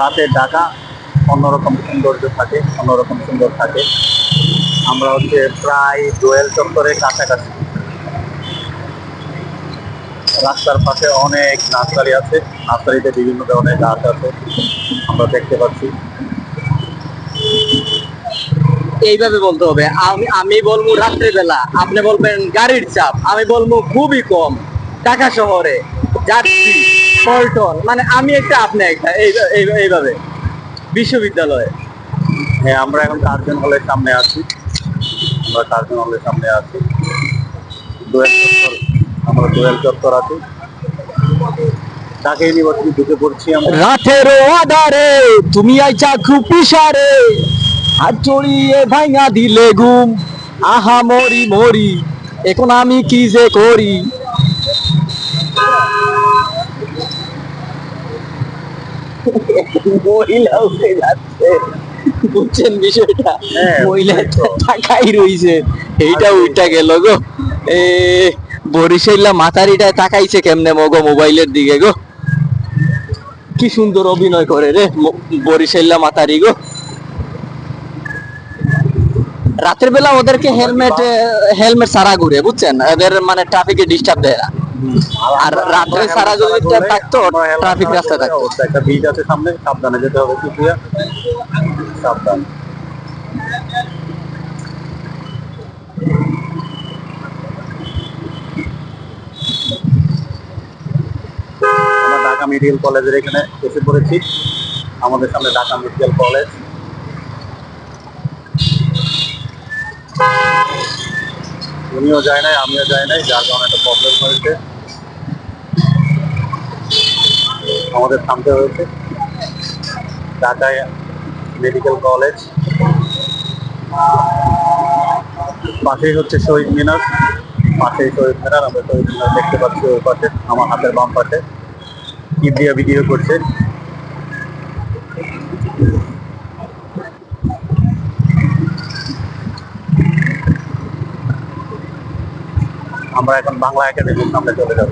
রাতে ঢাকা অন্যরকম সৌন্দর্য থাকে, অন্যরকম সুন্দর থাকে। আমরা হচ্ছে প্রায় দোয়েল চত্বরের কাছাকাছি। রাস্তার পাশে অনেক নার্সারি আছে, নার্সারিতে বিভিন্ন ধরনের গাছ আছে আমরা দেখতে পাচ্ছি। এইভাবে বলতে হবে। আমি বলবো রাত্রিবেলা, আপনি বলবেন গাড়ির চাপ, আমি বলবো খুবই কম। ঢাকা শহরে যাত্রী, পল্টন, মানে আমি একটা আপনি একটা, এইভাবে বিশ্ববিদ্যালয়ে। হ্যাঁ, আমরা এখন কার্জন হলের সামনে আছি। আমরা কার্জন হলের সামনে আছি। দোয়েল চত্বর, আমরা দোয়েল চত্বর আছি। ঢাকা ইউনিভার্সিটি ঢুকে পড়ছি আমরা। রাতের আধারে তুমি আইছা খুব পিসারে, হাত চড়িয়ে ভাঙা দিলে ঘুম, আহা মরি মরি, এখন আমি কি যে করি। মহিলা উঠে যাচ্ছে, বুঝছেন বিষয়টা? হ্যাঁ, মহিলা বুঝছি তো। টাকাই রইছে, এইটা উইটা গেল গো। এ বরিশাইলা মাতারিটা তাকাইছে কেমনে মগো মোবাইলের দিকে গো। কি সুন্দর অভিনয় করে রে বরিশাইলা মাতারি গো। রাতের বেলা ওদেরকে হেলমেট ছাড়া ঘুরে, বুঝছেন? এদের মানে ট্রাফিকে ডিস্টার্ব দেয় না। আর রাত্রে সারা যদি থাকতো, ট্রাফিক রাস্তায় থাকতো। একটা ব্রিজ আছে সামনে, সাবধানে যেতে হবে। কি সাবধান। আমরা ঢাকা মেডিকেল কলেজের এখানে এসে পড়েছি। আমাদের সামনে ঢাকা মেডিকেল কলেজ। উনিও যায় নাই, আমিও যাই নাই, যার কারণে একটা প্রবলেম হয়েছে, আমাদের থামতে হয়েছে। ঢাকায় মেডিকেল কলেজ, পাশেই হচ্ছে শহীদ মিনার। পাশেই শহীদ মিনার, আমরা শহীদ মিনার দেখতে পাচ্ছি ওই পাশে, আমার হাতের বাম পাশে ইন্ডিয়া ভিডিও করছে। আমরা এখন বাংলা একাডেমির সামনে চলে যাব।